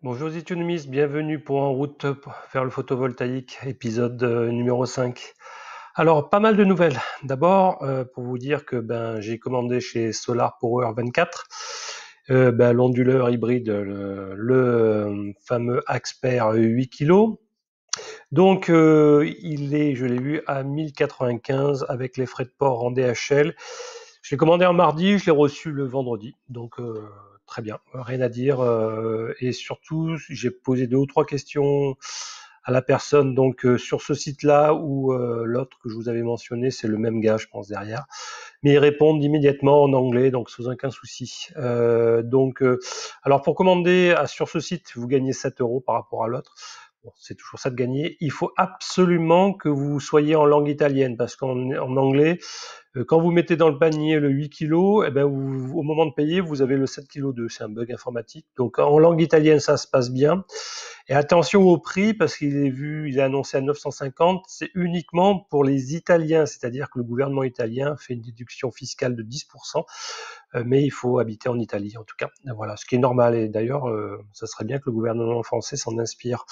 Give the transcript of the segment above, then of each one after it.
Bonjour les économistes, bienvenue pour En route vers le photovoltaïque, épisode numéro 5. Alors, pas mal de nouvelles. D'abord, pour vous dire que j'ai commandé chez Solar Power 24 l'onduleur hybride, le fameux Axper 8 kg. Donc, il est, je l'ai vu, à 1095 avec les frais de port en DHL. Je l'ai commandé un mardi, je l'ai reçu le vendredi. Donc, très bien, rien à dire. Et surtout, j'ai posé 2 ou 3 questions à la personne. Donc, sur ce site-là ou l'autre que je vous avais mentionné, c'est le même gars, je pense, derrière. Mais ils répondent immédiatement en anglais, donc sans aucun souci. Alors pour commander sur ce site, vous gagnez 7 € par rapport à l'autre. Bon, c'est toujours ça de gagner. Il faut absolument que vous soyez en langue italienne, parce qu'en anglais, quand vous mettez dans le panier le 8 kg, au moment de payer, vous avez le 7,2 kg. C'est un bug informatique. Donc en langue italienne, ça se passe bien. Et attention au prix, parce il est annoncé à 950, c'est uniquement pour les Italiens, c'est-à-dire que le gouvernement italien fait une déduction fiscale de 10%, mais il faut habiter en Italie en tout cas. Voilà, ce qui est normal. Et d'ailleurs, ça serait bien que le gouvernement français s'en inspire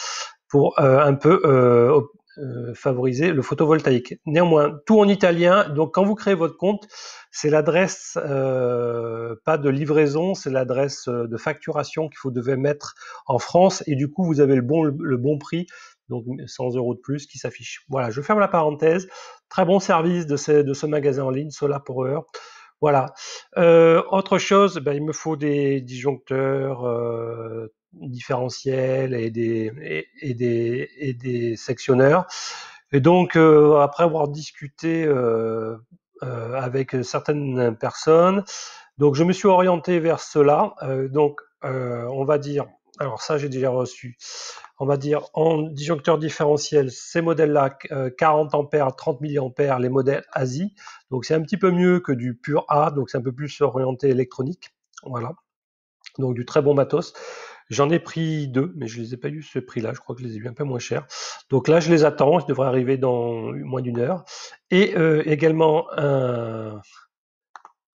pour un peu favoriser le photovoltaïque. Néanmoins, tout en italien. Donc, quand vous créez votre compte, c'est l'adresse, pas de livraison, c'est l'adresse de facturation qu'il faut devez mettre en France. Et du coup, vous avez le bon prix, donc 100 € de plus qui s'affiche. Voilà, je ferme la parenthèse. Très bon service de ce magasin en ligne, Solar Power. Voilà. Autre chose, il me faut des disjoncteurs différentiels et des sectionneurs. Et donc, après avoir discuté avec certaines personnes, donc je me suis orienté vers cela. On va dire, alors ça j'ai déjà reçu, on va dire en disjoncteur différentiel, ces modèles-là, 40 ampères, 30 milliampères, les modèles ASI. Donc c'est un petit peu mieux que du pur A, donc c'est un peu plus orienté électronique. Voilà. Donc du très bon matos. J'en ai pris 2, mais je les ai pas eu ce prix-là. Je crois que je les ai eu un peu moins cher. Donc là, je les attends. Ils devraient arriver dans moins d'une heure. Et également un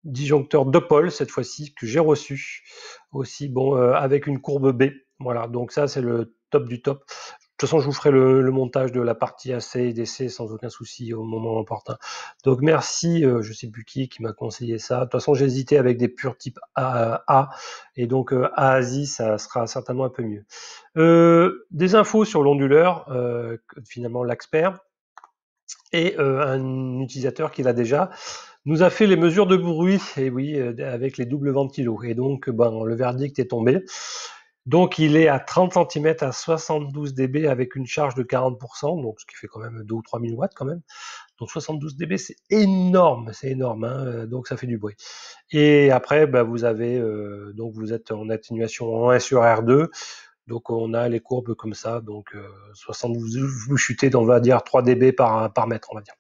disjoncteur de pôle cette fois-ci que j'ai reçu aussi, bon, avec une courbe B. Voilà. Donc ça, c'est le top du top. De toute façon, je vous ferai le montage de la partie AC et DC sans aucun souci au moment opportun. Donc merci, je sais plus qui m'a conseillé ça. De toute façon, j'ai hésité avec des purs type A et donc A-ASI, ça sera certainement un peu mieux. Des infos sur l'onduleur, finalement l'Axper, et un utilisateur qui l'a déjà nous a fait les mesures de bruit, et oui, avec les doubles ventilos. Et donc, le verdict est tombé. Donc, il est à 30 cm à 72 dB avec une charge de 40%, donc ce qui fait quand même 2 ou 3 000 watts quand même. Donc 72 dB, c'est énorme, hein, donc ça fait du bruit. Et après, vous avez, donc vous êtes en atténuation en 1 sur R2, donc on a les courbes comme ça, donc 72, vous chutez, on va dire 3 dB par mètre, on va dire.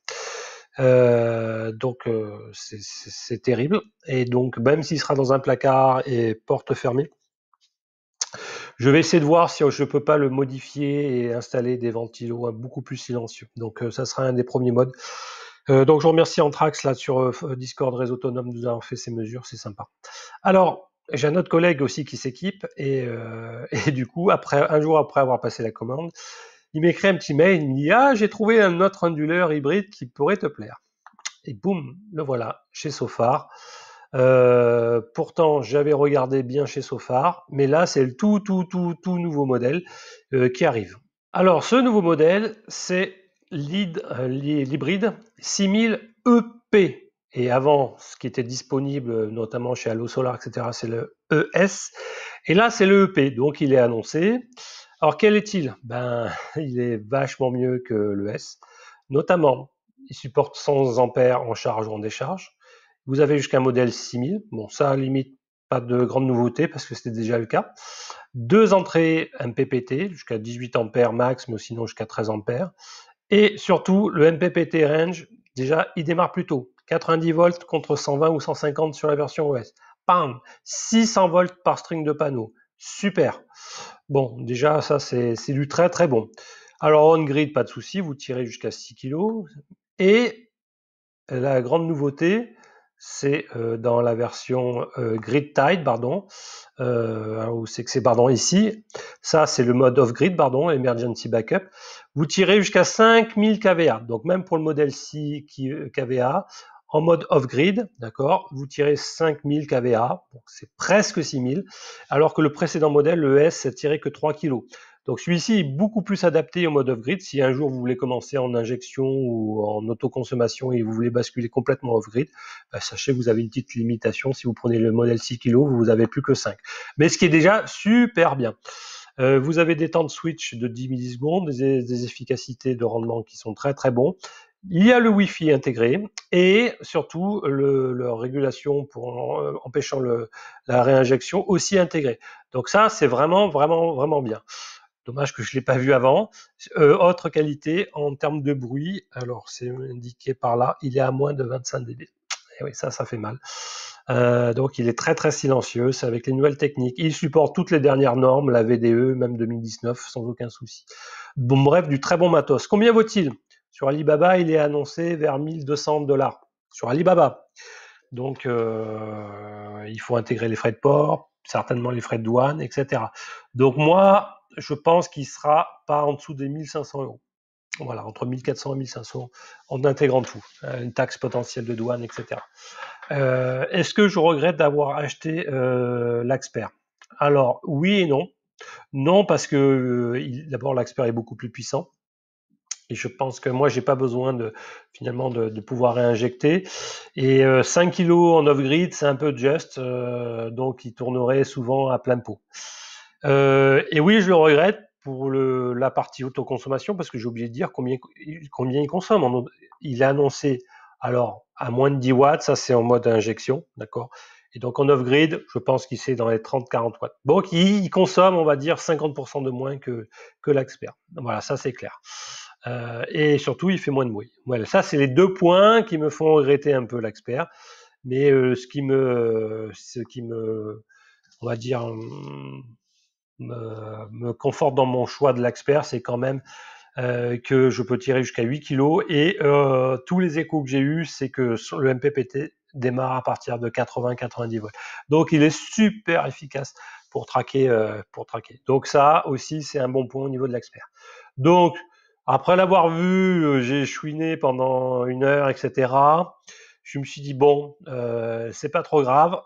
C'est terrible. Et donc, même s'il sera dans un placard et porte fermée, je vais essayer de voir si je peux pas le modifier et installer des ventilos beaucoup plus silencieux. Donc, ça sera un des premiers modes. Donc, je remercie Anthrax là sur Discord Réseau Autonome de nous avoir fait ces mesures, c'est sympa. Alors, j'ai un autre collègue aussi qui s'équipe et du coup, un jour après avoir passé la commande, il m'écrit un petit mail, il me dit: ah, j'ai trouvé un autre onduleur hybride qui pourrait te plaire. Et boum, le voilà, chez Sofar. Pourtant, j'avais regardé bien chez Sofar, mais là, c'est le tout nouveau modèle qui arrive. Alors, ce nouveau modèle, c'est l'hybride 6000 EP. Et avant, ce qui était disponible, notamment chez Allo Solar, etc., c'est le ES. Et là, c'est le EP, donc il est annoncé. Alors, quel est-il? Il est vachement mieux que le S. Notamment, il supporte 100 ampères en charge ou en décharge. Vous avez jusqu'à un modèle 6000. Bon, ça, limite, pas de grande nouveauté parce que c'était déjà le cas. 2 entrées MPPT, jusqu'à 18 ampères max, mais sinon jusqu'à 13 ampères. Et surtout, le MPPT range, déjà, il démarre plus tôt. 90 volts contre 120 ou 150 sur la version OS. Bam, 600 volts par string de panneau. Super. Bon, déjà, ça, c'est du très très bon. Alors, on-grid, pas de souci, vous tirez jusqu'à 6 kg. Et la grande nouveauté, c'est dans la version Grid Tide, pardon, où c'est que c'est, pardon, ici. Ça, c'est le mode off-grid, pardon, Emergency Backup. Vous tirez jusqu'à 5000 kVA. Donc, même pour le modèle 6 kVA, en mode off-grid, d'accord, vous tirez 5000 kVA, donc c'est presque 6000, alors que le précédent modèle, le S, c'est tiré que 3 kg. Donc celui-ci est beaucoup plus adapté au mode off-grid. Si un jour vous voulez commencer en injection ou en autoconsommation et vous voulez basculer complètement off-grid, sachez que vous avez une petite limitation. Si vous prenez le modèle 6 kg, vous n'avez plus que 5. Mais ce qui est déjà super bien. Vous avez des temps de switch de 10 millisecondes, des efficacités de rendement qui sont très très bons. Il y a le Wi-Fi intégré et surtout leur régulation pour empêchant la réinjection aussi intégrée. Donc ça, c'est vraiment vraiment vraiment bien. Dommage que je ne l'ai pas vu avant. Autre qualité, en termes de bruit, alors c'est indiqué par là, il est à moins de 25 dB. Et oui, ça fait mal. Donc il est très très silencieux, c'est avec les nouvelles techniques. Il supporte toutes les dernières normes, la VDE, même 2019, sans aucun souci. Bon, bref, du très bon matos. Combien vaut-il? Sur Alibaba, il est annoncé vers 1200$. Sur Alibaba. Donc, il faut intégrer les frais de port, certainement les frais de douane, etc. Donc moi, je pense qu'il sera pas en dessous des 1500€. Voilà, entre 1400 et 1500 en intégrant tout, une taxe potentielle de douane, etc. Est-ce que je regrette d'avoir acheté l'Axper? Alors, oui et non. Non, parce que d'abord, l'Axper est beaucoup plus puissant. Et je pense que moi, j'ai pas besoin finalement de pouvoir réinjecter. Et 5 kg en off-grid, c'est un peu juste, donc il tournerait souvent à plein pot. Et oui, je le regrette pour la partie autoconsommation, parce que j'ai oublié de dire combien il consomme. Il est annoncé, alors, à moins de 10 watts, ça c'est en mode injection, d'accord. Et donc en off-grid, je pense qu'il c'est dans les 30-40 watts. Donc il consomme, on va dire, 50% de moins que l'Axper. Voilà, ça c'est clair. Et surtout, il fait moins de bruit. Voilà, ça c'est les deux points qui me font regretter un peu l'Axper. Mais ce qui me, on va dire, me conforte dans mon choix de l'Axper, c'est quand même que je peux tirer jusqu'à 8 kg. Et tous les échos que j'ai eus, c'est que le MPPT démarre à partir de 80-90 volts. Donc il est super efficace pour traquer. Donc ça aussi, c'est un bon point au niveau de l'Axper. Donc, après l'avoir vu, j'ai chouiné pendant 1 heure, etc. Je me suis dit, bon, c'est pas trop grave.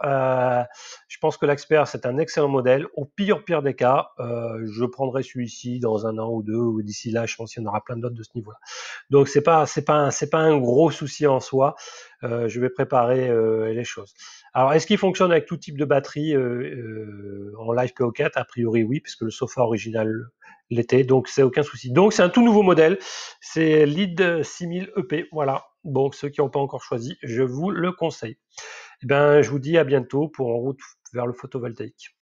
Je pense que l'Axper, c'est un excellent modèle. Au pire des cas, je prendrai celui-ci dans 1 an ou 2, ou d'ici là, je pense qu'il y en aura plein d'autres de ce niveau-là. Donc, c'est pas un gros souci en soi. Je vais préparer les choses. Alors, est-ce qu'il fonctionne avec tout type de batterie en Live PO4? A priori, oui, puisque le sofa original l'était, donc c'est aucun souci. Donc, c'est un tout nouveau modèle. C'est Lead 6000 EP. Voilà. Donc, ceux qui n'ont pas encore choisi, je vous le conseille. Eh ben, je vous dis à bientôt pour En route vers le photovoltaïque.